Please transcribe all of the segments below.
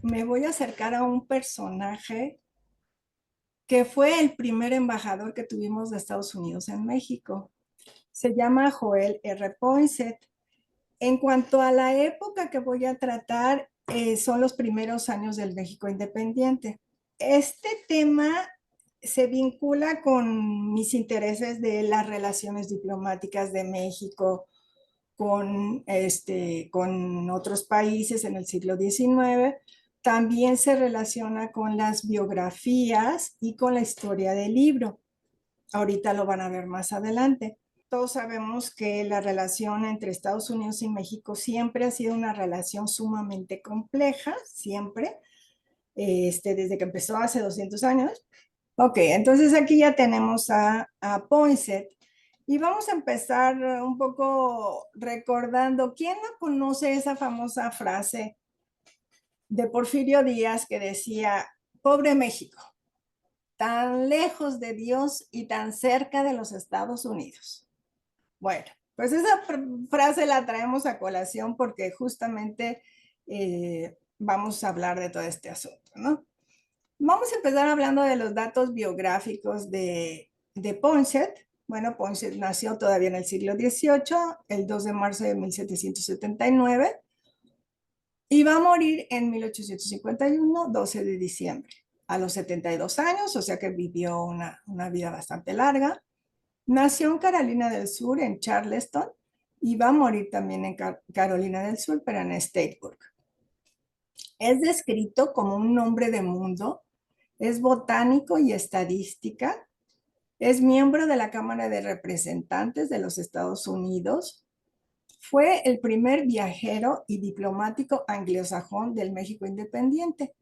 me voy a acercar a un personaje que fue el primer embajador que tuvimos de Estados Unidos en México. Se llama Joel R. Poinsett. En cuanto a la época que voy a tratar, son los primeros años del México independiente. Este tema se vincula con mis intereses de las relaciones diplomáticas de México con otros países en el siglo XIX. También se relaciona con las biografías y con la historia del libro. Ahorita lo van a ver más adelante. Todos sabemos que la relación entre Estados Unidos y México siempre ha sido una relación sumamente compleja, siempre, desde que empezó hace 200 años. Ok, entonces aquí ya tenemos a Poinsett y vamos a empezar un poco recordando, ¿quién no conoce esa famosa frase de Porfirio Díaz que decía, pobre México, tan lejos de Dios y tan cerca de los Estados Unidos? Bueno, pues esa frase la traemos a colación porque justamente vamos a hablar de todo este asunto, ¿no? Vamos a empezar hablando de los datos biográficos de Poinsett. Bueno, Poinsett nació todavía en el siglo XVIII, el 2 de marzo de 1779, y va a morir en 1851, 12 de diciembre, a los 72 años, o sea que vivió una vida bastante larga. Nació en Carolina del Sur, en Charleston, y va a morir también en Carolina del Sur, pero en Statesburg. Es descrito como un hombre de mundo, es botánico y estadística, es miembro de la Cámara de Representantes de los Estados Unidos, fue el primer viajero y diplomático anglosajón del México independiente.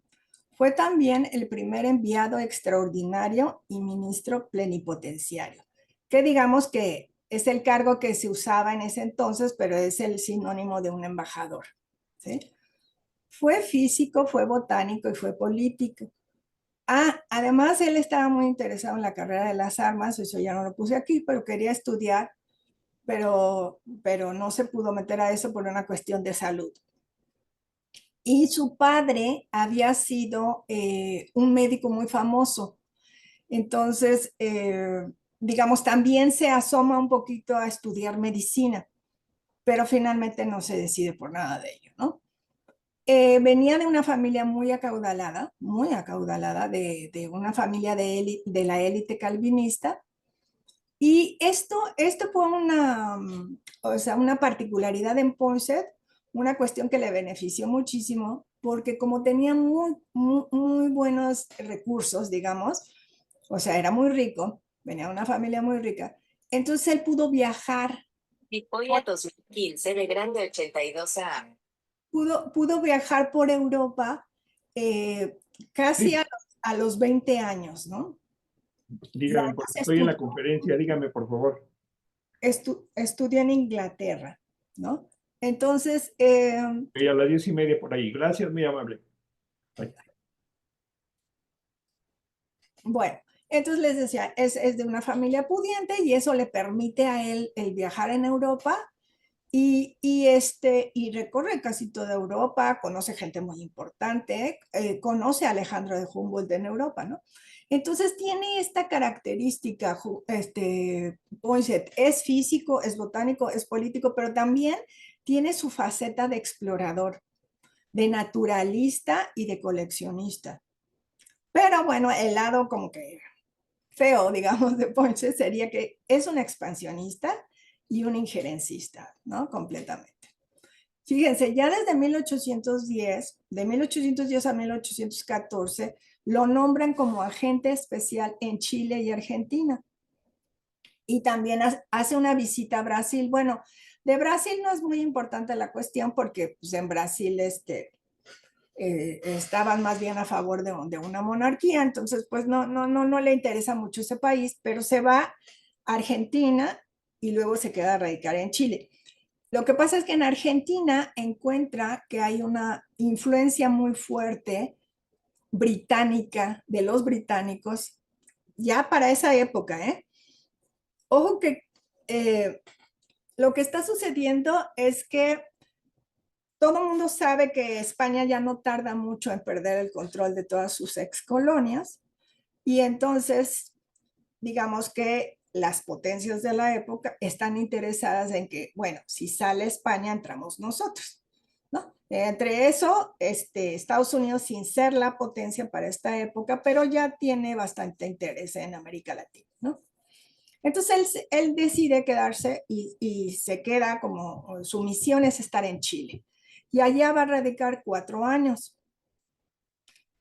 Fue también el primer enviado extraordinario y ministro plenipotenciario, que digamos que es el cargo que se usaba en ese entonces, pero es el sinónimo de un embajador, ¿sí? Fue físico, fue botánico y fue político. Además, él estaba muy interesado en la carrera de las armas, eso ya no lo puse aquí, pero quería estudiar, pero no se pudo meter a eso por una cuestión de salud. Y su padre había sido un médico muy famoso. Entonces, digamos, también se asoma un poquito a estudiar medicina, pero finalmente no se decide por nada de ello, ¿no? Venía de una familia muy acaudalada, de una familia de la élite calvinista. Y esto fue o sea, una particularidad en Poinsett, una cuestión que le benefició muchísimo, porque como tenía muy buenos recursos, digamos, o sea, era muy rico, venía de una familia muy rica, entonces él pudo viajar, Pipoya 2015 de grande 82 a. pudo viajar por Europa eh, casi Sí, a los 20 años, ¿no? Y dígame, además porque estoy en la conferencia, dígame, por favor. estudió en Inglaterra, ¿no? Entonces, Y a las 10:30 por ahí. Gracias, muy amable. Bye. bueno, entonces les decía, es de una familia pudiente y eso le permite a él el viajar en Europa y recorre casi toda Europa, conoce gente muy importante, conoce a Alejandro de Humboldt en Europa, ¿no? Entonces tiene esta característica, Poinsett, es físico, es botánico, es político, pero también tiene su faceta de explorador, de naturalista y de coleccionista. Pero bueno, el lado como que feo, digamos, de Ponce sería que es un expansionista y un injerencista, ¿no? Completamente. Fíjense, ya desde 1810, de 1810 a 1814, lo nombran como agente especial en Chile y Argentina. Y también hace una visita a Brasil. Bueno, de Brasil no es muy importante la cuestión porque pues, en Brasil estaban más bien a favor de una monarquía, entonces pues no le interesa mucho ese país, pero se va a Argentina y luego se queda a radicar en Chile. Lo que pasa es que en Argentina encuentra que hay una influencia muy fuerte británica, de los británicos, ya para esa época, ¿eh? Ojo que lo que está sucediendo es que todo el mundo sabe que España ya no tarda mucho en perder el control de todas sus ex colonias y entonces, digamos que las potencias de la época están interesadas en que, bueno, si sale España, entramos nosotros, ¿no? Entre eso, Estados Unidos, sin ser la potencia para esta época, pero ya tiene bastante interés en América Latina, ¿no? Entonces él decide quedarse y se queda como su misión es estar en Chile. Y allá va a radicar 4 años.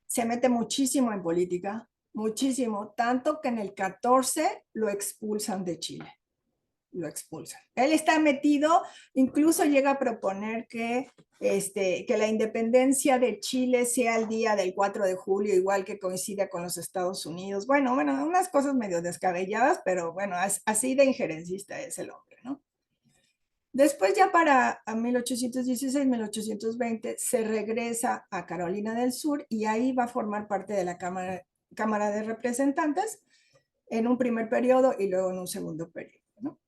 Se mete muchísimo en política, muchísimo, tanto que en el 14 lo expulsan de Chile. Lo expulsan. Él está metido, incluso llega a proponer que la independencia de Chile sea el día del 4 de julio, igual que coincida con los Estados Unidos. Bueno, unas cosas medio descabelladas, pero bueno, así de injerencista es el hombre, ¿no? Después ya para 1816, 1820 se regresa a Carolina del Sur y ahí va a formar parte de la Cámara de Representantes en un primer periodo y luego en un segundo periodo, ¿no?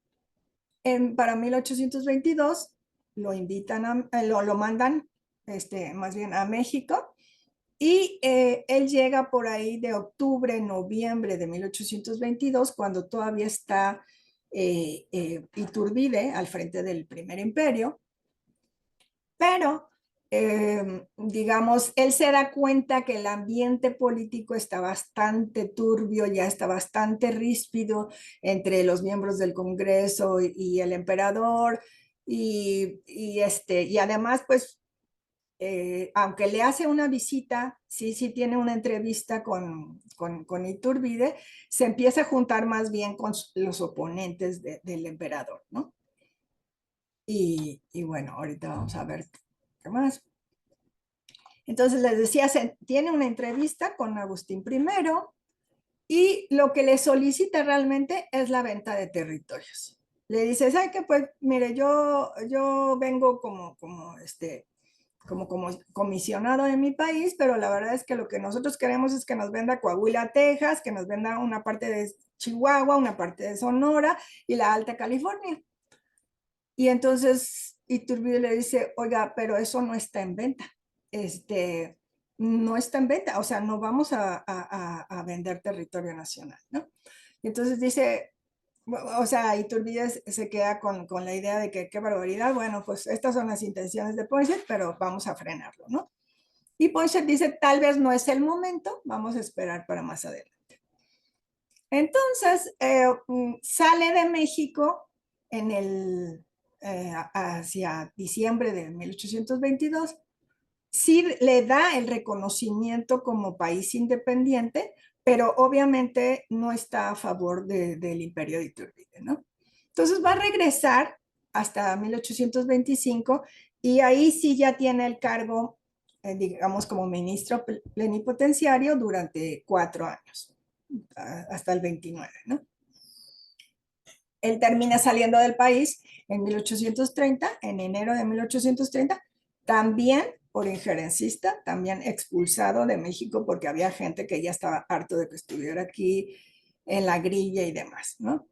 Para 1822 lo invitan, lo mandan más bien a México y él llega por ahí de octubre, noviembre de 1822, cuando todavía está Iturbide al frente del Primer Imperio, pero digamos, él se da cuenta que el ambiente político está bastante turbio, ya está bastante ríspido entre los miembros del Congreso y el emperador, y además, pues, aunque le hace una visita, sí tiene una entrevista con Iturbide, se empieza a juntar más bien con los oponentes del emperador, ¿no? Y bueno, ahorita vamos a ver qué más. Entonces les decía, tiene una entrevista con Agustín I y lo que le solicita realmente es la venta de territorios. Le dice, ¿sabe qué? Pues mire, yo vengo como comisionado de mi país, pero la verdad es que lo que nosotros queremos es que nos venda Coahuila, Texas, que nos venda una parte de Chihuahua, una parte de Sonora y la Alta California. Y entonces Iturbide le dice, oiga, pero eso no está en venta. No está en venta, o sea, no vamos a vender territorio nacional, ¿no? Y entonces dice, o sea, Iturbide se queda con la idea de que qué barbaridad, bueno, pues estas son las intenciones de Poinsett, pero vamos a frenarlo, ¿no? Y Poinsett dice, tal vez no es el momento, vamos a esperar para más adelante. Entonces, sale de México hacia diciembre de 1822, sí le da el reconocimiento como país independiente, pero obviamente no está a favor del imperio de Iturbide, ¿no? Entonces va a regresar hasta 1825 y ahí sí ya tiene el cargo, digamos, como ministro plenipotenciario durante 4 años, hasta el 29, ¿no? Él termina saliendo del país en 1830, en enero de 1830, también por injerencista, también expulsado de México porque había gente que ya estaba harto de que estuviera aquí en la grilla y demás, ¿no?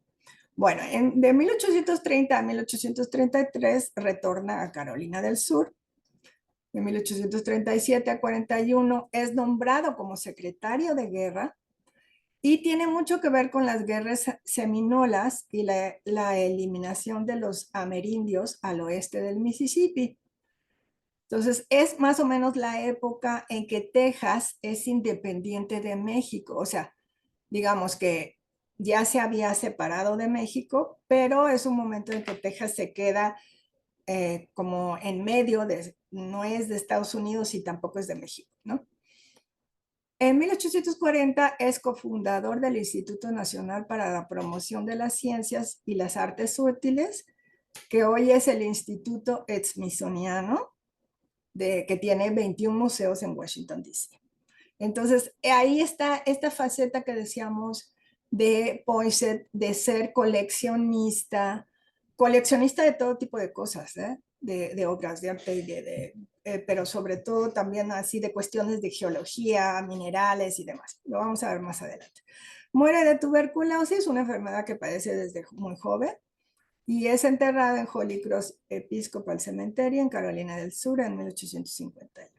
Bueno, de 1830 a 1833 retorna a Carolina del Sur. De 1837 a 41 es nombrado como secretario de guerra y tiene mucho que ver con las guerras seminolas y la eliminación de los amerindios al oeste del Mississippi. Entonces, es más o menos la época en que Texas es independiente de México. O sea, digamos que ya se había separado de México, pero es un momento en que Texas se queda como en medio, no es de Estados Unidos y tampoco es de México, ¿no? En 1840 es cofundador del Instituto Nacional para la Promoción de las Ciencias y las Artes Útiles, que hoy es el Instituto Smithsoniano, que tiene 21 museos en Washington, D.C. Entonces, ahí está esta faceta que decíamos de Poinsett, de ser coleccionista de todo tipo de cosas, de obras de arte y pero sobre todo también así de cuestiones de geología, minerales y demás. Lo vamos a ver más adelante. Muere de tuberculosis, una enfermedad que padece desde muy joven, y es enterrado en Holy Cross Episcopal Cemetery en Carolina del Sur en 1851.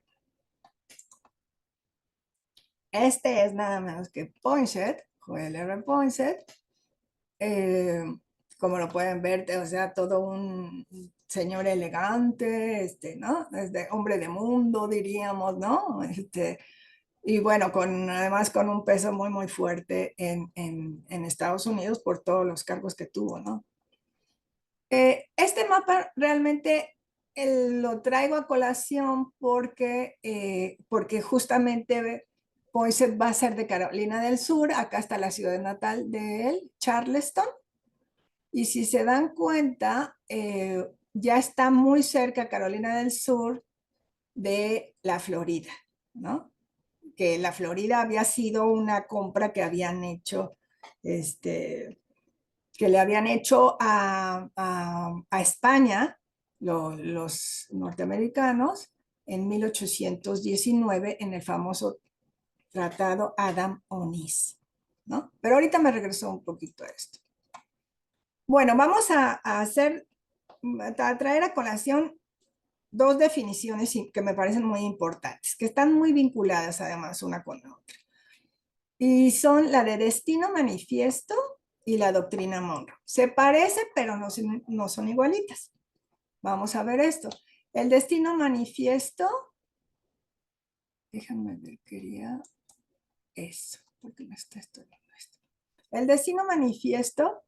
Este es nada menos que Poinsett, Joel R. Poinsett. Como lo pueden ver, o sea, todo un señor elegante, ¿no? Hombre de mundo, diríamos, ¿no? Y bueno, además con un peso muy, muy fuerte en Estados Unidos por todos los cargos que tuvo, ¿no? Este mapa realmente lo traigo a colación porque justamente Poinsett va a ser de Carolina del Sur. Acá está la ciudad natal de él, Charleston. Y si se dan cuenta, ya está muy cerca Carolina del Sur de la Florida, ¿no? Que la Florida había sido una compra que habían hecho, que le habían hecho a España, los norteamericanos, en 1819 en el famoso tratado Adam-Onis, ¿no? Pero ahorita me regreso un poquito a esto. Bueno, vamos a traer a colación dos definiciones que me parecen muy importantes, que están muy vinculadas además una con la otra. Y son la de destino manifiesto y la doctrina Monroe. Se parecen, pero no son igualitas. Vamos a ver esto. El destino manifiesto, déjame ver, quería eso, porque me está estudiando esto. El destino manifiesto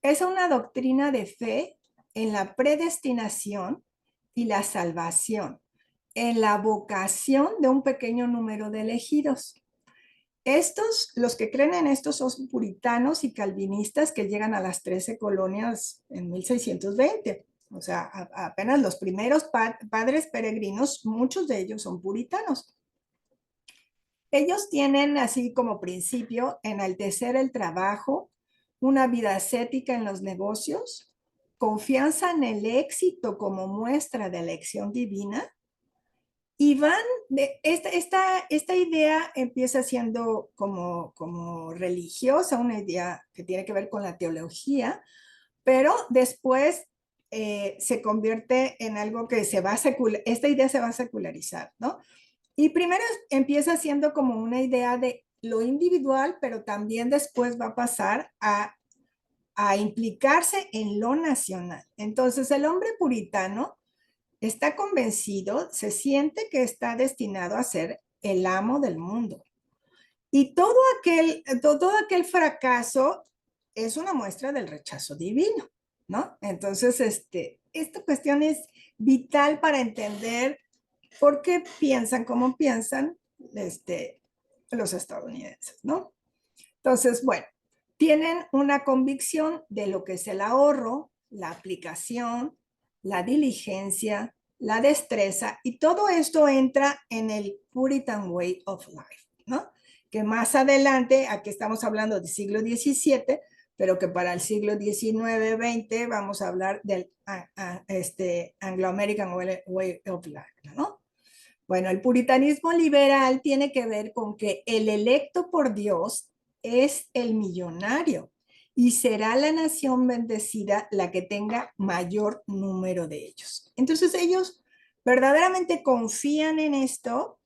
es una doctrina de fe en la predestinación y la salvación, en la vocación de un pequeño número de elegidos. Los que creen en esto son puritanos y calvinistas que llegan a las 13 colonias en 1620. O sea, apenas los primeros padres peregrinos, muchos de ellos son puritanos. Ellos tienen así como principio enaltecer el trabajo, una vida ascética en los negocios, confianza en el éxito como muestra de elección divina. Y esta idea empieza siendo como religiosa, una idea que tiene que ver con la teología, pero después se convierte en algo que esta idea se va a secularizar, ¿no? Y primero empieza siendo como una idea de lo individual, pero también después va a pasar a implicarse en lo nacional. Entonces el hombre puritano está convencido, se siente que está destinado a ser el amo del mundo. Y todo aquel fracaso es una muestra del rechazo divino, ¿no? Entonces, esta cuestión es vital para entender por qué piensan como piensan los estadounidenses, ¿no? Entonces, bueno, tienen una convicción de lo que es el ahorro, la aplicación, la diligencia, la destreza, y todo esto entra en el Puritan Way of Life, ¿no? Que más adelante, aquí estamos hablando del siglo XVII, pero que para el siglo XIX-XX vamos a hablar del Anglo-American Way of Life, ¿no? Bueno, el puritanismo liberal tiene que ver con que el electo por Dios es el millonario y será la nación bendecida la que tenga mayor número de ellos. Entonces ellos verdaderamente confían en esto,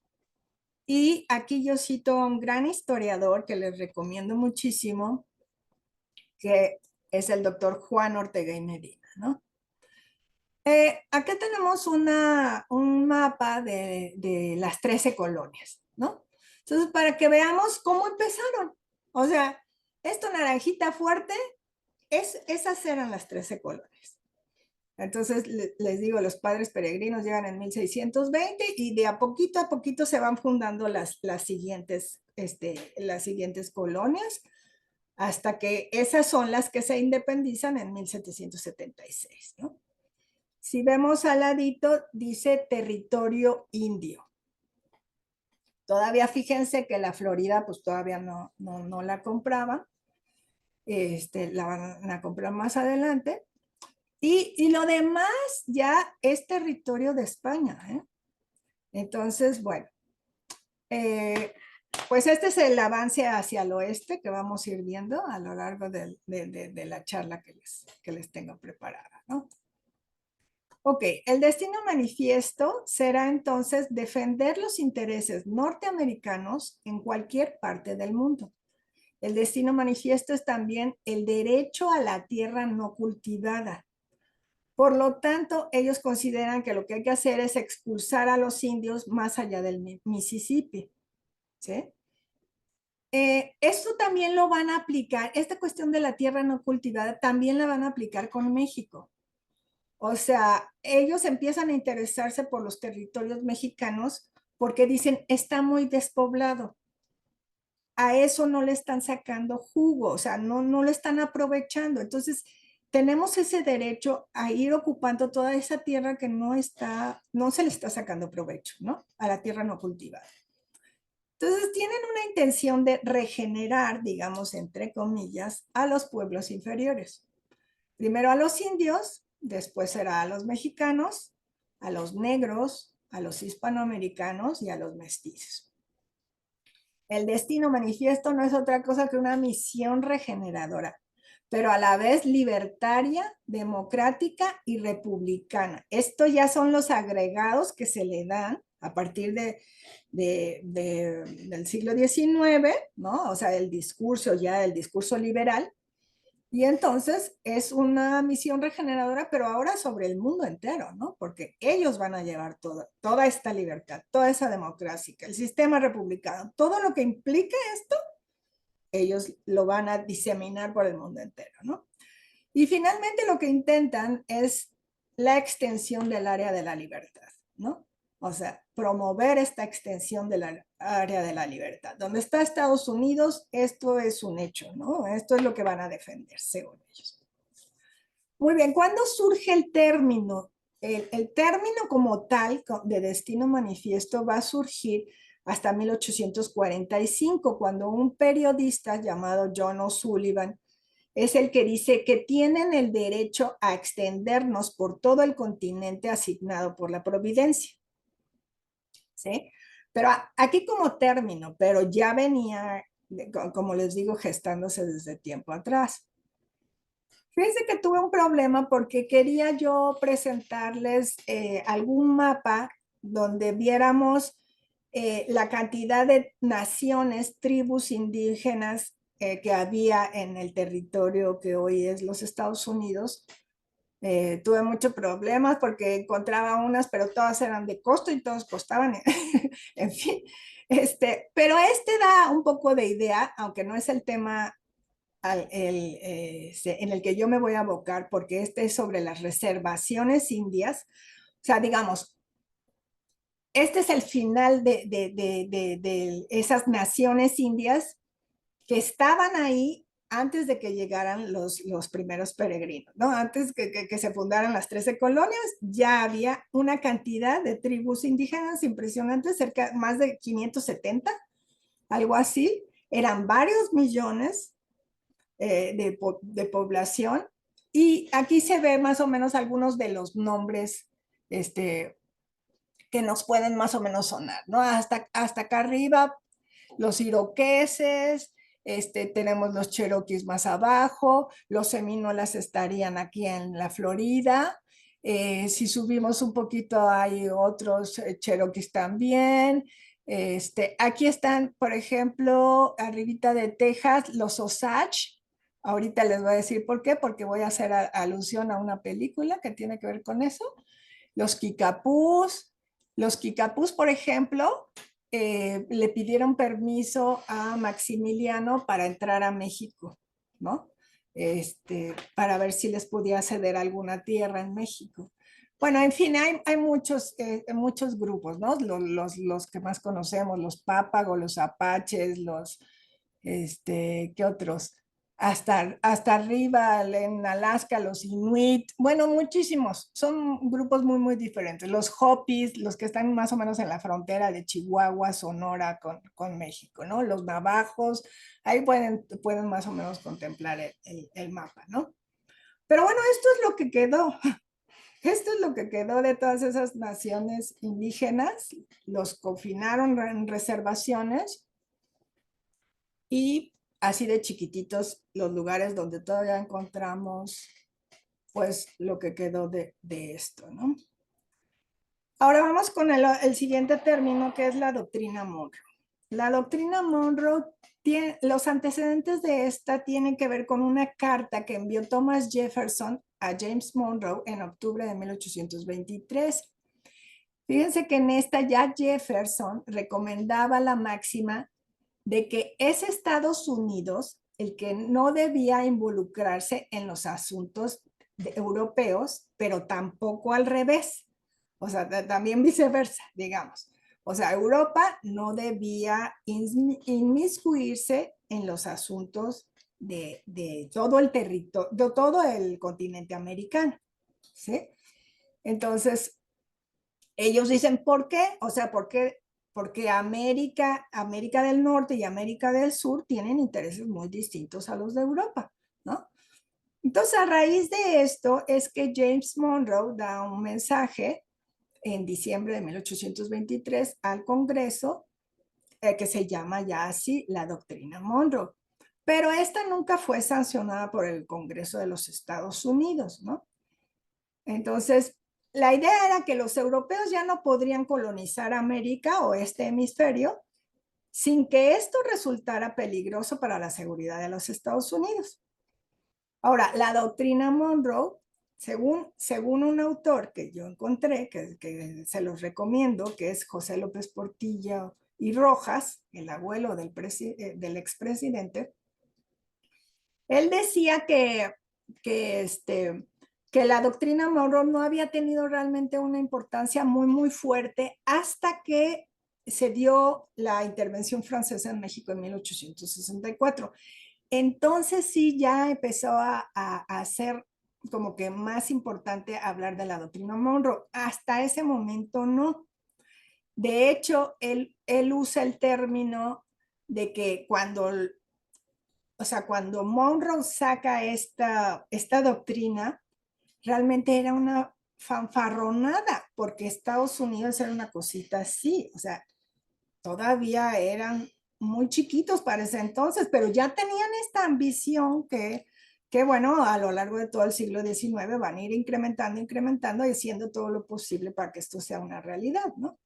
y aquí yo cito a un gran historiador que les recomiendo muchísimo, que es el doctor Juan Ortega y Medina, ¿no? Acá tenemos un mapa de las 13 colonias, ¿no? Entonces, para que veamos cómo empezaron. O sea, esto naranjita fuerte, esas eran las 13 colonias. Entonces, les digo, los padres peregrinos llegan en 1620 y de a poquito se van fundando las siguientes colonias, hasta que esas son las que se independizan en 1776, ¿no? Si vemos al ladito, dice territorio indio. Todavía fíjense que la Florida pues todavía no la compraban. La van a comprar más adelante. Y lo demás ya es territorio de España, ¿eh? Entonces, bueno, pues este es el avance hacia el oeste que vamos a ir viendo a lo largo de la charla que les tengo preparada, ¿no? Ok, el destino manifiesto será entonces defender los intereses norteamericanos en cualquier parte del mundo. El destino manifiesto es también el derecho a la tierra no cultivada. Por lo tanto, ellos consideran que lo que hay que hacer es expulsar a los indios más allá del Mississippi. ¿Sí? Esto también lo van a aplicar, esta cuestión de la tierra no cultivada también la van a aplicar con México. O sea, ellos empiezan a interesarse por los territorios mexicanos porque dicen, está muy despoblado. A eso no le están sacando jugo, o sea, no lo están aprovechando. Entonces, tenemos ese derecho a ir ocupando toda esa tierra que no se le está sacando provecho, ¿no? A la tierra no cultivada. Entonces, tienen una intención de regenerar, digamos, entre comillas, a los pueblos inferiores. Primero a los indios, después será a los mexicanos, a los negros, a los hispanoamericanos y a los mestizos. El destino manifiesto no es otra cosa que una misión regeneradora, pero a la vez libertaria, democrática y republicana. Estos ya son los agregados que se le dan a partir del siglo XIX, ¿no? O sea, el discurso liberal. Y entonces es una misión regeneradora, pero ahora sobre el mundo entero, ¿no? Porque ellos van a llevar toda esta libertad, toda esa democracia, el sistema republicano, todo lo que implique esto, ellos lo van a diseminar por el mundo entero, ¿no? Y finalmente lo que intentan es la extensión del área de la libertad, ¿no? O sea, promover esta extensión del área de la libertad. Donde está Estados Unidos, esto es un hecho, ¿no? Esto es lo que van a defender, según ellos. Muy bien, ¿cuándo surge el término? El término como tal de destino manifiesto va a surgir hasta 1845, cuando un periodista llamado John O'Sullivan es el que dice que tienen el derecho a extendernos por todo el continente asignado por la providencia. ¿Sí? Pero aquí como término, pero ya venía, como les digo, gestándose desde tiempo atrás. Fíjense que tuve un problema porque quería yo presentarles algún mapa donde viéramos la cantidad de naciones, tribus indígenas que había en el territorio que hoy es los Estados Unidos. Tuve muchos problemas porque encontraba unas, pero todas eran de costo y todos costaban, en fin. Pero da un poco de idea, aunque no es el tema en el que yo me voy a abocar, porque este es sobre las reservaciones indias. O sea, digamos, este es el final de esas naciones indias que estaban ahí antes de que llegaran los primeros peregrinos, ¿no? Antes que se fundaran las 13 colonias, ya había una cantidad de tribus indígenas impresionantes, más de 570, algo así. Eran varios millones de población. Y aquí se ve más o menos algunos de los nombres que nos pueden más o menos sonar, ¿no? Hasta acá arriba, los iroqueses, tenemos los cherokees más abajo, los semínolas estarían aquí en la Florida. Si subimos un poquito hay otros cherokees también. Aquí están, por ejemplo, arribita de Texas, los Osage. Ahorita les voy a decir por qué, porque voy a hacer alusión a una película que tiene que ver con eso. Los Kikapús, por ejemplo, le pidieron permiso a Maximiliano para entrar a México, ¿no? Para ver si les podía ceder alguna tierra en México. Bueno, en fin, hay muchos grupos, ¿no? Los que más conocemos, los Pápagos, los Apaches, ¿qué otros? Hasta arriba en Alaska, los Inuit, bueno, muchísimos, son grupos muy, muy diferentes. Los Hopis, los que están más o menos en la frontera de Chihuahua, Sonora con México, ¿no? Los Navajos, ahí pueden más o menos contemplar el mapa, ¿no? Pero bueno, esto es lo que quedó. Esto es lo que quedó de todas esas naciones indígenas, los confinaron en reservaciones y así de chiquititos los lugares donde todavía encontramos pues lo que quedó de esto, ¿no? Ahora vamos con el siguiente término, que es la doctrina Monroe. La doctrina Monroe, los antecedentes de esta tienen que ver con una carta que envió Thomas Jefferson a James Monroe en octubre de 1823. Fíjense que en esta ya Jefferson recomendaba la máxima de que es Estados Unidos el que no debía involucrarse en los asuntos europeos, pero tampoco al revés. O sea, también viceversa, digamos. O sea, Europa no debía inmiscuirse en los asuntos de todo el territorio, de todo el continente americano. ¿Sí? Entonces, ellos dicen, ¿por qué? O sea, porque América del Norte y América del Sur tienen intereses muy distintos a los de Europa, ¿no? Entonces, a raíz de esto es que James Monroe da un mensaje en diciembre de 1823 al Congreso, que se llama ya así la doctrina Monroe. Pero esta nunca fue sancionada por el Congreso de los Estados Unidos, ¿no? Entonces, la idea era que los europeos ya no podrían colonizar América o este hemisferio sin que esto resultara peligroso para la seguridad de los Estados Unidos. Ahora, la doctrina Monroe, según un autor que yo encontré, que se los recomiendo, que es José López Portillo y Rojas, el abuelo del expresidente, él decía que la doctrina Monroe no había tenido realmente una importancia muy fuerte hasta que se dio la intervención francesa en México en 1864. Entonces sí ya empezó a ser como que más importante hablar de la doctrina Monroe. Hasta ese momento no. De hecho, él usa el término de que cuando Monroe saca esta doctrina, realmente era una fanfarronada, porque Estados Unidos era una cosita así, o sea, todavía eran muy chiquitos para ese entonces, pero ya tenían esta ambición que bueno, a lo largo de todo el siglo XIX van a ir incrementando y haciendo todo lo posible para que esto sea una realidad, ¿no?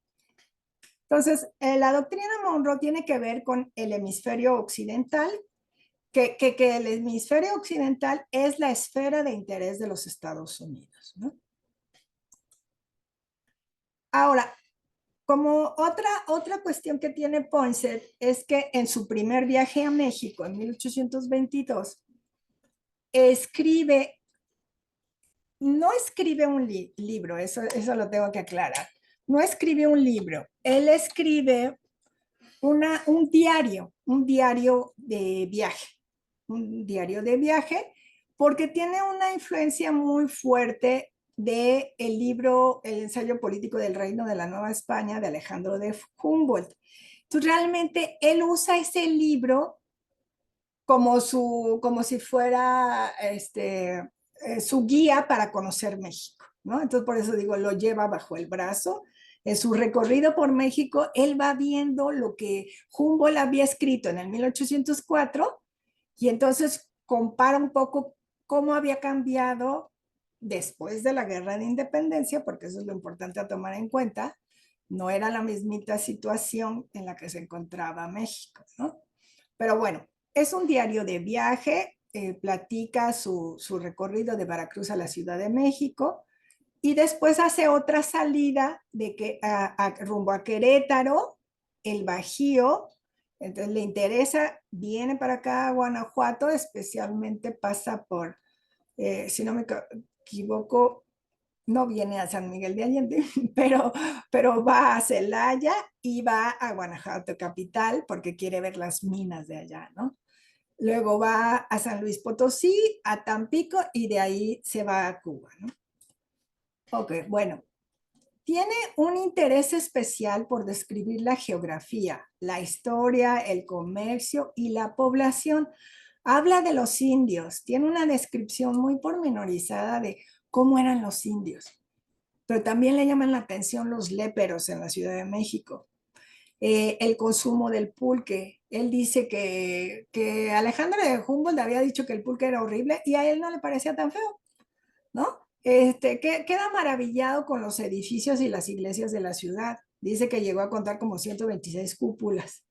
Entonces, la doctrina Monroe tiene que ver con el hemisferio occidental, que el hemisferio occidental es la esfera de interés de los Estados Unidos, ¿no? Ahora, como otra cuestión que tiene Poinsett es que en su primer viaje a México en 1822, no escribe un libro, eso lo tengo que aclarar, no escribe un libro, él escribe un diario de viaje, porque tiene una influencia muy fuerte del libro El ensayo político del reino de la Nueva España de Alejandro de Humboldt. Entonces, realmente él usa ese libro como si fuera su guía para conocer México, ¿no? Entonces, por eso digo, lo lleva bajo el brazo. En su recorrido por México, él va viendo lo que Humboldt había escrito en el 1804 y entonces compara un poco cómo había cambiado después de la Guerra de Independencia, porque eso es lo importante a tomar en cuenta. No era la mismita situación en la que se encontraba México, ¿no? Pero bueno, es un diario de viaje, platica su recorrido de Veracruz a la Ciudad de México y después hace otra salida rumbo a Querétaro, el Bajío. Entonces le interesa, viene para acá a Guanajuato, especialmente pasa por, si no me equivoco, no viene a San Miguel de Allende, pero va a Celaya y va a Guanajuato capital porque quiere ver las minas de allá, ¿no? Luego va a San Luis Potosí, a Tampico y de ahí se va a Cuba, ¿no? Ok, bueno, tiene un interés especial por describir la geografía, la historia, el comercio y la población. Habla de los indios, tiene una descripción muy pormenorizada de cómo eran los indios, pero también le llaman la atención los léperos en la Ciudad de México. el consumo del pulque. Él dice que Alejandro de Humboldt había dicho que el pulque era horrible y a él no le parecía tan feo, ¿no? Que queda maravillado con los edificios y las iglesias de la ciudad. Dice que llegó a contar como 126 cúpulas.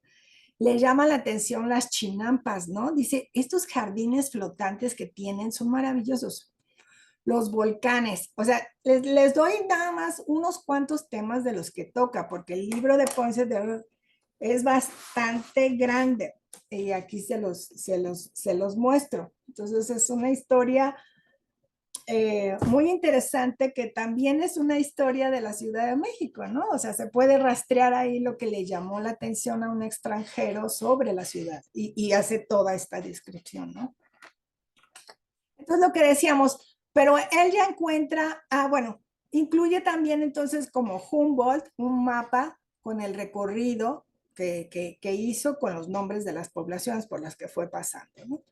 Le llama la atención las chinampas, ¿no? Dice, estos jardines flotantes que tienen son maravillosos. Los volcanes, o sea, les doy nada más unos cuantos temas de los que toca, porque el libro de Ponce de es bastante grande y aquí se los muestro. Entonces es una historia muy interesante que también es una historia de la Ciudad de México, ¿no? O sea, se puede rastrear ahí lo que le llamó la atención a un extranjero sobre la ciudad y hace toda esta descripción, ¿no? Entonces lo que decíamos, pero él ya encuentra, bueno, incluye también entonces como Humboldt un mapa con el recorrido que hizo con los nombres de las poblaciones por las que fue pasando, ¿no?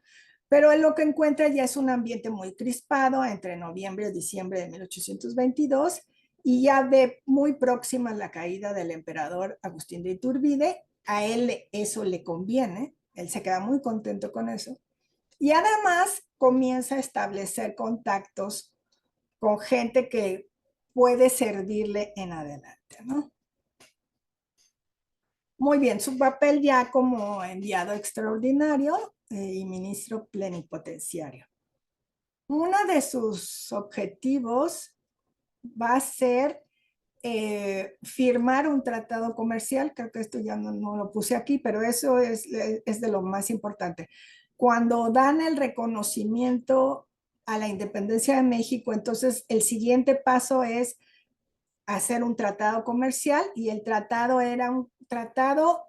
Pero él lo que encuentra ya es un ambiente muy crispado entre noviembre y diciembre de 1822 y ya ve muy próxima la caída del emperador Agustín de Iturbide. A él eso le conviene, él se queda muy contento con eso. Y además comienza a establecer contactos con gente que puede servirle en adelante, ¿no? Muy bien, su papel ya como enviado extraordinario y ministro plenipotenciario. Uno de sus objetivos va a ser firmar un tratado comercial. Creo que esto ya no lo puse aquí, pero eso es de lo más importante. Cuando dan el reconocimiento a la independencia de México, entonces el siguiente paso es hacer un tratado comercial y el tratado era un tratado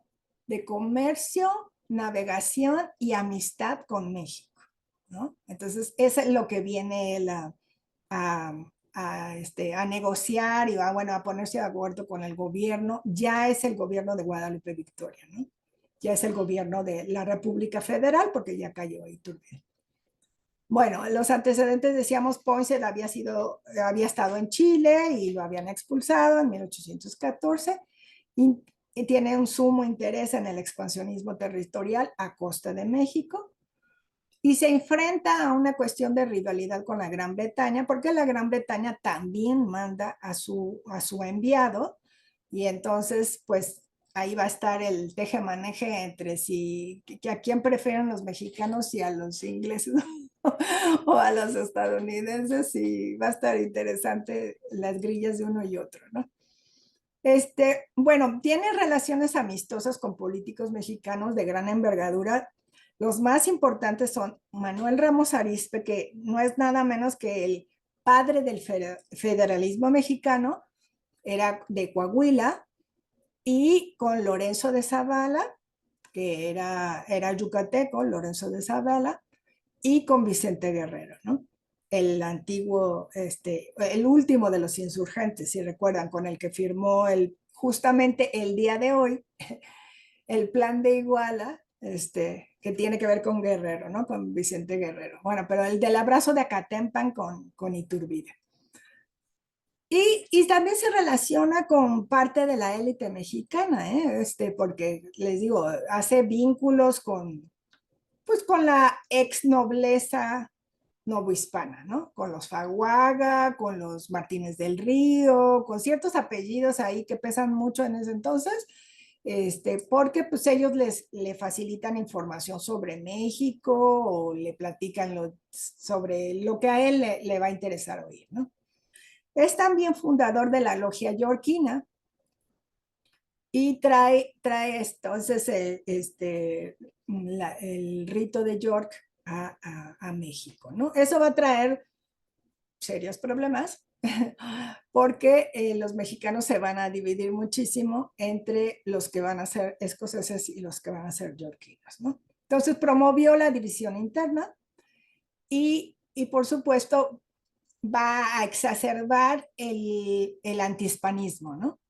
de comercio, navegación y amistad con México, ¿no? Entonces, eso es lo que viene él a negociar y bueno, a ponerse de acuerdo con el gobierno. Ya es el gobierno de Guadalupe Victoria, ¿no? Ya es el gobierno de la República Federal porque ya cayó Iturbide. Bueno, los antecedentes decíamos, Ponce había estado en Chile y lo habían expulsado en 1814 y tiene un sumo interés en el expansionismo territorial a costa de México y se enfrenta a una cuestión de rivalidad con la Gran Bretaña porque la Gran Bretaña también manda a su enviado y entonces pues ahí va a estar el teje-maneje entre si a quién prefieren los mexicanos y a los ingleses o a los estadounidenses y va a estar interesante las grillas de uno y otro, ¿no? Bueno, tiene relaciones amistosas con políticos mexicanos de gran envergadura. Los más importantes son Manuel Ramos Arizpe, que no es nada menos que el padre del federalismo mexicano, era de Coahuila, y con Lorenzo de Zavala, que era yucateco, Lorenzo de Zavala, y con Vicente Guerrero, ¿no? El antiguo, el último de los insurgentes, si recuerdan, con el que firmó justamente el día de hoy el plan de Iguala, que tiene que ver con Guerrero, ¿no? Con Vicente Guerrero. Bueno, pero el del abrazo de Acatempan con Iturbide. Y también se relaciona con parte de la élite mexicana, porque les digo, hace vínculos pues con la ex nobleza novohispana, ¿no? Con los Faguaga, con los Martínez del Río, con ciertos apellidos ahí que pesan mucho en ese entonces, porque pues ellos le facilitan información sobre México o le platican sobre lo que a él le va a interesar oír, ¿no? Es también fundador de la Logia Yorkina y trae entonces el rito de York a México, ¿no? Eso va a traer serios problemas porque los mexicanos se van a dividir muchísimo entre los que van a ser escoceses y los que van a ser yorkinos, ¿no? Entonces promovió la división interna y por supuesto va a exacerbar el antihispanismo, ¿no?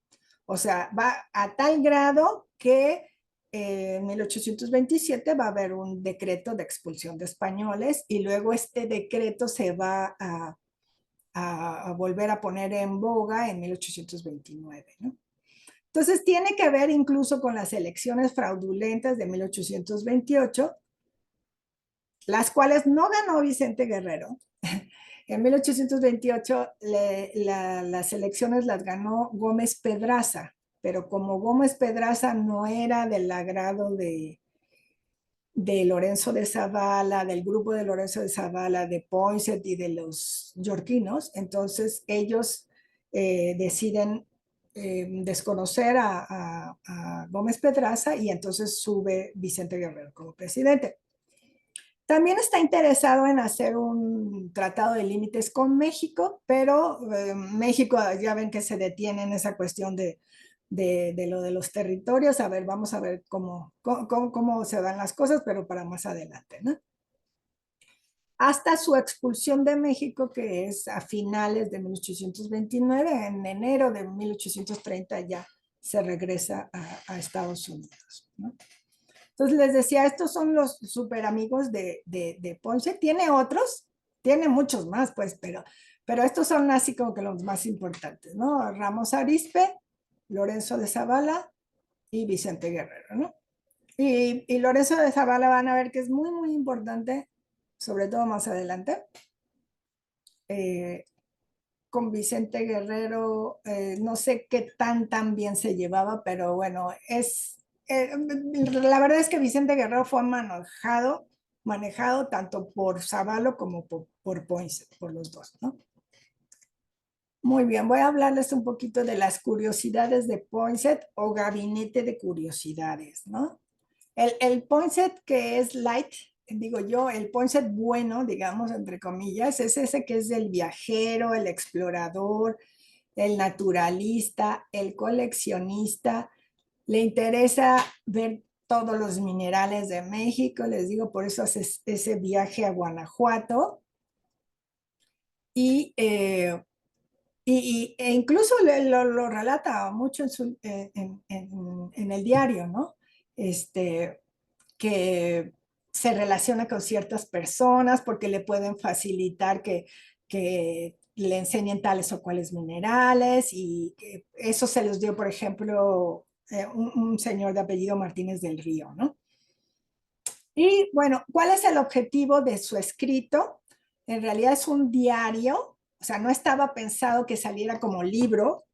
O sea, va a tal grado que en 1827 va a haber un decreto de expulsión de españoles y luego este decreto se va a volver a poner en boga en 1829, ¿no? Entonces tiene que ver incluso con las elecciones fraudulentas de 1828, las cuales no ganó Vicente Guerrero. En 1828 las elecciones las ganó Gómez Pedraza, pero como Gómez Pedraza no era del agrado de Lorenzo de Zavala, del grupo de Lorenzo de Zavala, de Poinsett y de los yorquinos, entonces ellos deciden desconocer a Gómez Pedraza y entonces sube Vicente Guerrero como presidente. También está interesado en hacer un tratado de límites con México, pero México ya ven que se detiene en esa cuestión de lo de los territorios. A ver, vamos a ver cómo se dan las cosas, pero para más adelante, ¿no? Hasta su expulsión de México, que es a finales de 1829, en enero de 1830 ya se regresa a Estados Unidos, ¿no? Entonces les decía, estos son los super amigos de Ponce. Tiene otros, tiene muchos más, pues, pero estos son así como que los más importantes, ¿no? Ramos Arizpe, Lorenzo de Zavala y Vicente Guerrero, ¿no? Y Lorenzo de Zavala van a ver que es muy, muy importante, sobre todo más adelante. Con Vicente Guerrero, no sé qué tan bien se llevaba, pero bueno, la verdad es que Vicente Guerrero fue manejado tanto por Zavala como por Poinsett, por los dos, ¿no? Muy bien, voy a hablarles un poquito de las curiosidades de Poinsett o gabinete de curiosidades, ¿no? El Poinsett que es light, digo yo, el Poinsett bueno, digamos, entre comillas, es ese que es el viajero, el explorador, el naturalista, el coleccionista, le interesa ver todos los minerales de México, les digo, por eso hace ese viaje a Guanajuato e incluso lo relata mucho en el diario, ¿no? Que se relaciona con ciertas personas porque le pueden facilitar que le enseñen tales o cuales minerales y eso se los dio, por ejemplo, un señor de apellido Martínez del Río, ¿no? Y bueno, ¿cuál es el objetivo de su escrito? En realidad es un diario, o sea, no estaba pensado que saliera como libro,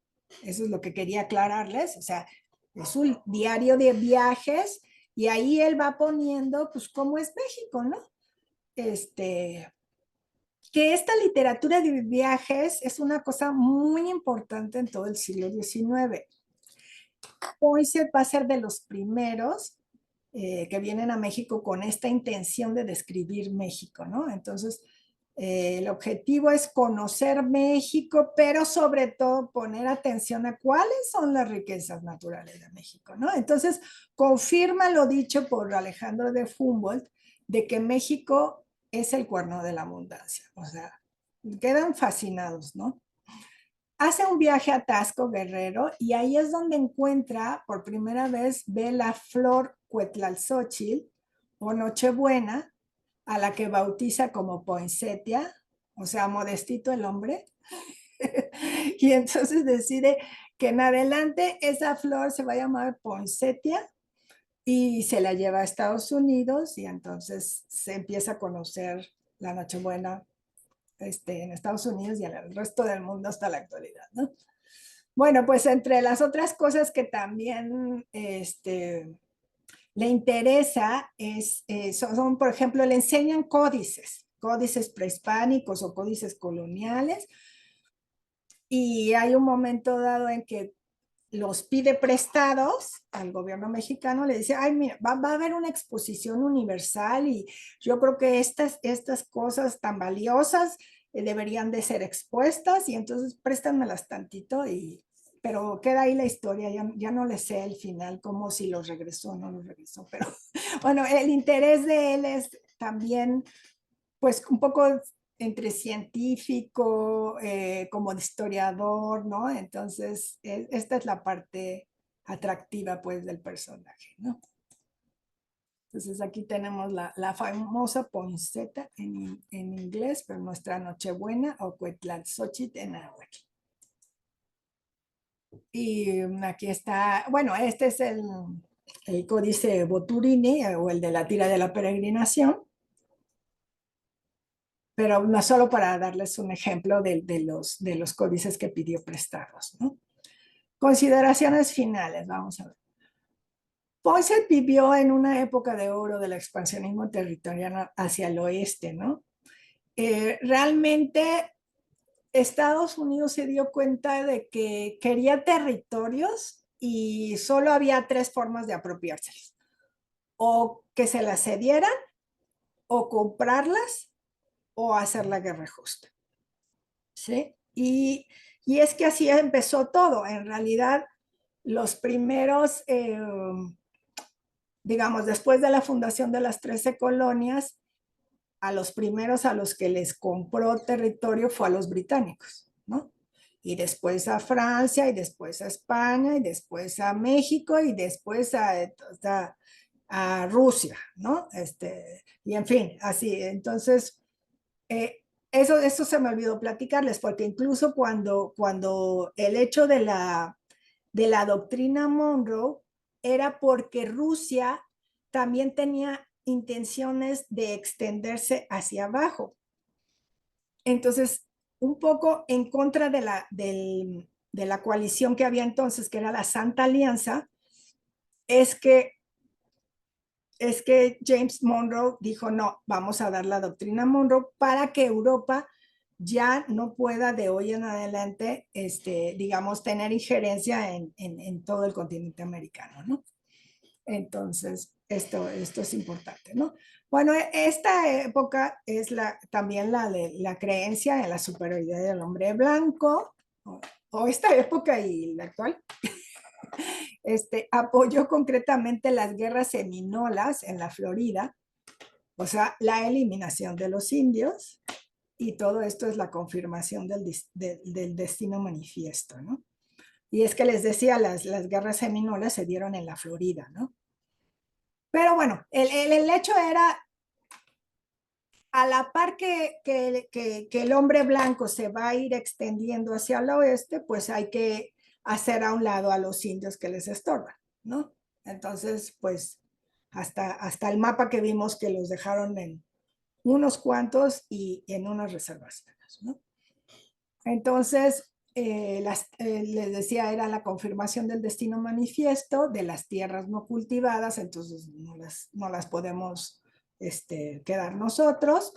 eso es lo que quería aclararles, o sea, es un diario de viajes y ahí él va poniendo, pues, cómo es México, ¿no? Que esta literatura de viajes es una cosa muy importante en todo el siglo XIX. Poinsett va a ser de los primeros que vienen a México con esta intención de describir México, ¿no? Entonces, el objetivo es conocer México, pero sobre todo poner atención a cuáles son las riquezas naturales de México, ¿no? Entonces, confirma lo dicho por Alejandro de Humboldt, de que México es el cuerno de la abundancia, o sea, quedan fascinados, ¿no? Hace un viaje a Taxco, Guerrero, y ahí es donde encuentra, por primera vez, ve la flor Cuetlalzóchitl o Nochebuena, a la que bautiza como poinsettia, o sea, modestito el hombre, y entonces decide que en adelante esa flor se va a llamar poinsettia y se la lleva a Estados Unidos y entonces se empieza a conocer la Nochebuena en Estados Unidos y en el resto del mundo hasta la actualidad, ¿no? Bueno, pues entre las otras cosas que también le interesa son, por ejemplo, le enseñan códices prehispánicos o códices coloniales, y hay un momento dado en que los pide prestados al gobierno mexicano, le dice, ay, mira, va a haber una exposición universal y yo creo que estas cosas tan valiosas deberían de ser expuestas y entonces préstamelas tantito, pero queda ahí la historia, ya no le sé el final, como si los regresó o no los regresó, pero bueno, el interés de él es también, pues, un poco entre científico, como historiador, ¿no? Entonces, esta es la parte atractiva, pues, del personaje, ¿no? Entonces, aquí tenemos la famosa poinsettia en inglés, pero nuestra Nochebuena o Cuetlalzóchitl en náhuatl. Y aquí está, bueno, este es el códice Boturini o el de la tira de la peregrinación, pero no solo para darles un ejemplo de los códices que pidió prestados, ¿no? Consideraciones finales, vamos a ver. Poinsett vivió en una época de oro del expansionismo territorial hacia el oeste, ¿no? Realmente Estados Unidos se dio cuenta de que quería territorios y solo había tres formas de apropiárselos. O que se las cedieran, o comprarlas, o hacer la guerra justa. ¿Sí? Y es que así empezó todo. En realidad, los primeros, digamos, después de la fundación de las 13 colonias, a los primeros a los que les compró territorio fue a los británicos, ¿no? Y después a Francia, y después a España, y después a México, y después a Rusia, ¿no? Y en fin, así. Entonces, eso se me olvidó platicarles, porque incluso cuando el hecho de la doctrina Monroe era porque Rusia también tenía intenciones de extenderse hacia abajo. Entonces, un poco en contra de la coalición que había entonces, que era la Santa Alianza, es que James Monroe dijo, no, vamos a dar la doctrina Monroe para que Europa ya no pueda de hoy en adelante, digamos, tener injerencia en todo el continente americano, ¿no? Entonces, esto es importante, ¿no? Bueno, esta época es también la de la creencia en la superioridad del hombre blanco, o esta época y la actual, apoyó concretamente las guerras seminolas en la Florida, o sea, la eliminación de los indios, y todo esto es la confirmación del destino manifiesto, ¿no? Y es que les decía, las guerras seminolas se dieron en la Florida, ¿no? Pero bueno, el hecho era, a la par que el hombre blanco se va a ir extendiendo hacia el oeste, pues hay que hacer a un lado a los indios que les estorban, ¿no? Entonces, pues hasta el mapa que vimos que los dejaron en unos cuantos y en unas reservaciones, ¿no? Entonces, les decía, era la confirmación del destino manifiesto de las tierras no cultivadas, entonces no las podemos quedar nosotros.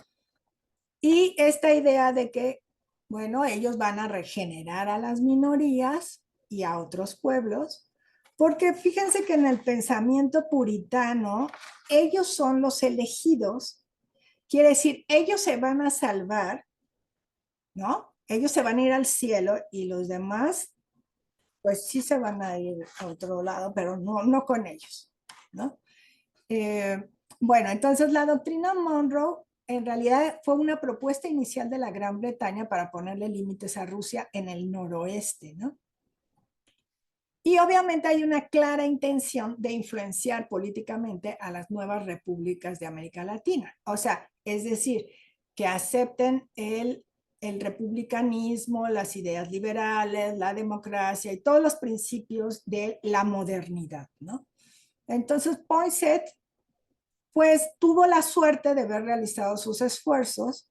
Y esta idea de que, bueno, ellos van a regenerar a las minorías y a otros pueblos, porque fíjense que en el pensamiento puritano, ellos son los elegidos, quiere decir, ellos se van a salvar, ¿no? Ellos se van a ir al cielo y los demás, pues sí se van a ir a otro lado, pero no con ellos, ¿no? Bueno, entonces la doctrina Monroe en realidad fue una propuesta inicial de la Gran Bretaña para ponerle límites a Rusia en el noroeste, ¿no? Y obviamente hay una clara intención de influenciar políticamente a las nuevas repúblicas de América Latina. O sea, es decir, que acepten el republicanismo, las ideas liberales, la democracia y todos los principios de la modernidad, ¿no? Entonces, Poinsett pues tuvo la suerte de haber realizado sus esfuerzos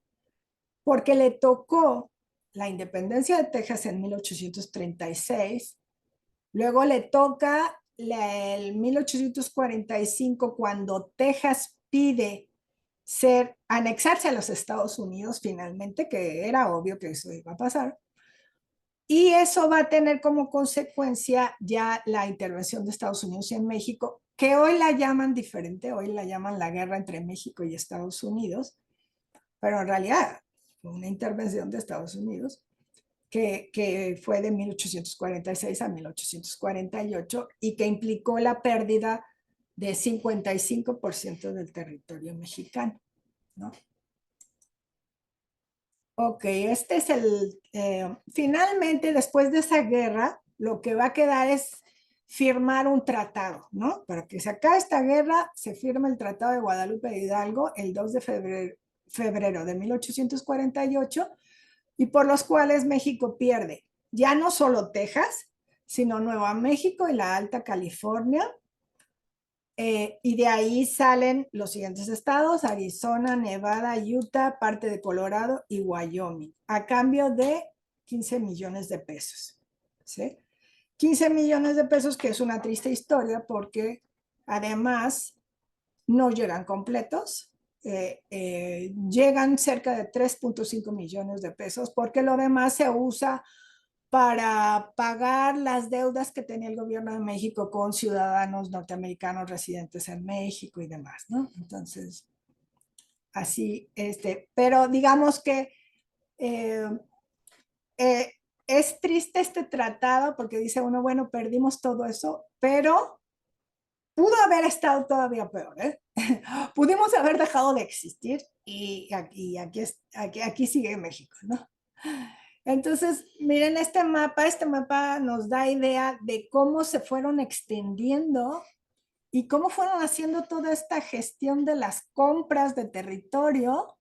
porque le tocó la independencia de Texas en 1836, luego le toca el 1845 cuando Texas pide anexarse a los Estados Unidos finalmente, que era obvio que eso iba a pasar, y eso va a tener como consecuencia ya la intervención de Estados Unidos en México, que hoy la llaman diferente, hoy la llaman la guerra entre México y Estados Unidos, pero en realidad fue una intervención de Estados Unidos que fue de 1846 a 1848 y que implicó la pérdida de 55% del territorio mexicano, ¿no? Ok, este es finalmente, después de esa guerra, lo que va a quedar es firmar un tratado, ¿no? Para que se acabe esta guerra, se firma el Tratado de Guadalupe de Hidalgo el 2 de febrero de 1848, y por los cuales México pierde ya no solo Texas, sino Nueva México y la Alta California. Y de ahí salen los siguientes estados: Arizona, Nevada, Utah, parte de Colorado y Wyoming, a cambio de 15 millones de pesos. ¿Sí? 15 millones de pesos, que es una triste historia porque además no llegan completos. Llegan cerca de 3.5 millones de pesos, porque lo demás se usa para pagar las deudas que tenía el gobierno de México con ciudadanos norteamericanos residentes en México y demás, ¿no? Entonces, así, pero digamos que eh, eh, es triste este tratado porque dice uno, bueno, perdimos todo eso, pero pudo haber estado todavía peor, ¿eh? Pudimos haber dejado de existir y aquí sigue México, ¿no? Entonces, miren este mapa nos da idea de cómo se fueron extendiendo y cómo fueron haciendo toda esta gestión de las compras de territorio.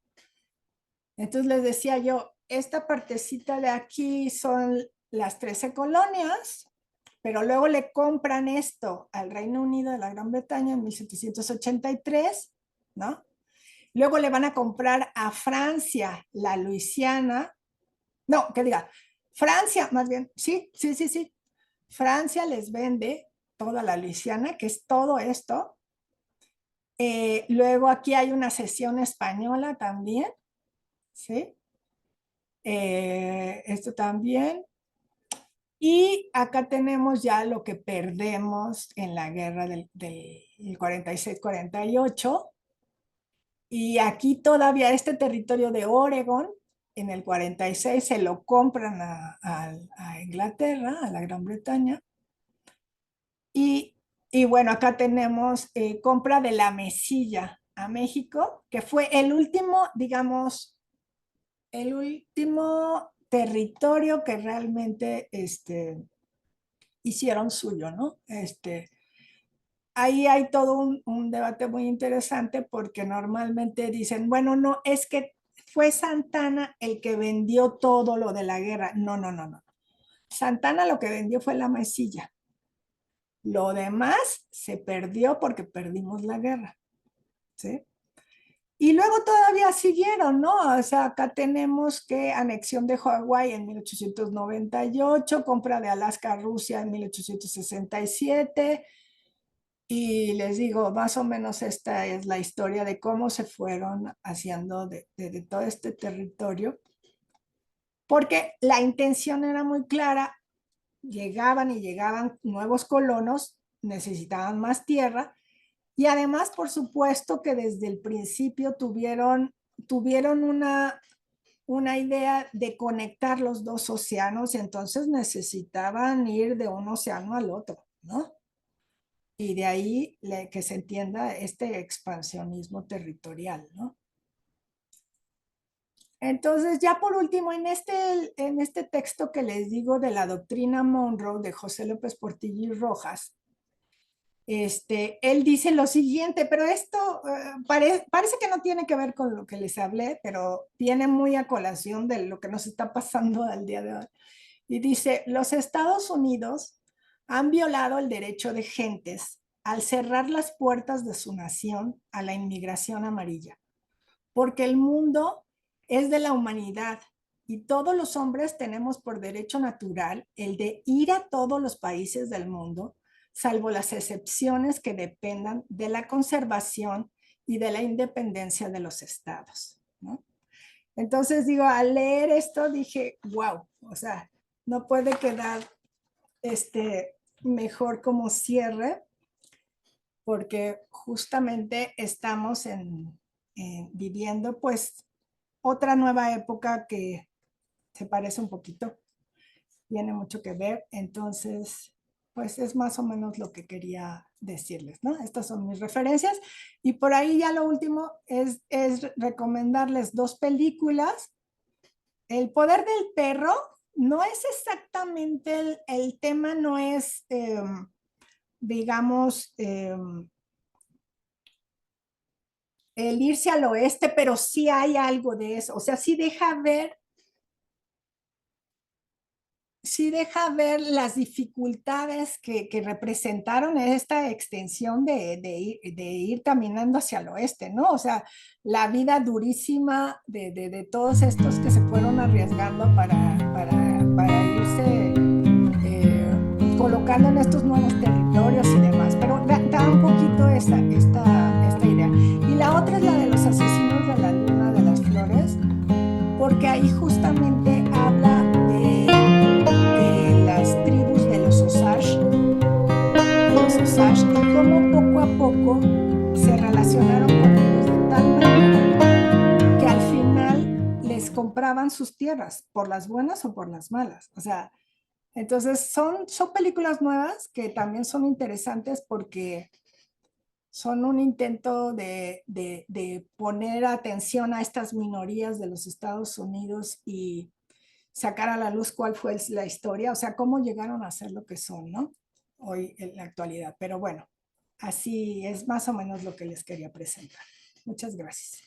Entonces les decía yo, esta partecita de aquí son las 13 colonias, pero luego le compran esto al Reino Unido de la Gran Bretaña en 1783, ¿no? Luego le van a comprar a Francia la Luisiana. No, que diga, Francia, más bien, sí. Francia les vende toda la Luisiana, que es todo esto. Luego aquí hay una cesión española también, ¿sí? Esto también. Y acá tenemos ya lo que perdemos en la guerra del 46-48. Y aquí todavía este territorio de Oregón, en el 46 se lo compran a Inglaterra, a la Gran Bretaña. Y bueno, acá tenemos compra de la Mesilla a México, que fue el último, digamos, el último territorio que realmente hicieron suyo, ¿no? Ahí hay todo un debate muy interesante porque normalmente dicen, bueno, no, es que fue Santana el que vendió todo lo de la guerra. No. Santana lo que vendió fue la Mesilla. Lo demás se perdió porque perdimos la guerra, ¿sí? Y luego todavía siguieron, ¿no? O sea, acá tenemos que anexión de Hawái en 1898, compra de Alaska a Rusia en 1867, y les digo, más o menos esta es la historia de cómo se fueron haciendo de todo este territorio, porque la intención era muy clara: llegaban y llegaban nuevos colonos, necesitaban más tierra. Y además, por supuesto, que desde el principio tuvieron una idea de conectar los dos océanos, y entonces necesitaban ir de un océano al otro, ¿no? Y de ahí que se entienda este expansionismo territorial, ¿no? Entonces, ya por último, en este texto que les digo de la doctrina Monroe de José López Portillo y Rojas, él dice lo siguiente, pero esto parece que no tiene que ver con lo que les hablé, pero viene muy a colación de lo que nos está pasando al día de hoy. Y dice, los Estados Unidos han violado el derecho de gentes al cerrar las puertas de su nación a la inmigración amarilla, porque el mundo es de la humanidad y todos los hombres tenemos por derecho natural el de ir a todos los países del mundo, salvo las excepciones que dependan de la conservación y de la independencia de los estados, ¿no? Entonces digo, al leer esto dije, wow, o sea, no puede quedar mejor como cierre, porque justamente estamos viviendo pues otra nueva época que se parece un poquito, tiene mucho que ver. Entonces, pues es más o menos lo que quería decirles, ¿no? Estas son mis referencias. Y por ahí ya lo último es recomendarles dos películas. El poder del perro no es exactamente, el tema no es, digamos, el irse al oeste, pero sí hay algo de eso. O sea, sí deja ver sí deja ver las dificultades que representaron esta extensión de ir caminando hacia el oeste, ¿no? O sea, la vida durísima de todos estos que se fueron arriesgando para irse colocando en estos nuevos territorios y demás. Pero da un poquito esta idea. Y la otra es la de los asesinos de la luna de las flores, porque ahí justamente habla de las tribus de los Osage, y cómo poco a poco se relacionaron con ellos de tal manera que al final les compraban sus tierras, por las buenas o por las malas. O sea, entonces son películas nuevas que también son interesantes porque son un intento de poner atención a estas minorías de los Estados Unidos y sacar a la luz cuál fue la historia, o sea, cómo llegaron a ser lo que son, ¿no? Hoy en la actualidad. Pero bueno, así es más o menos lo que les quería presentar. Muchas gracias.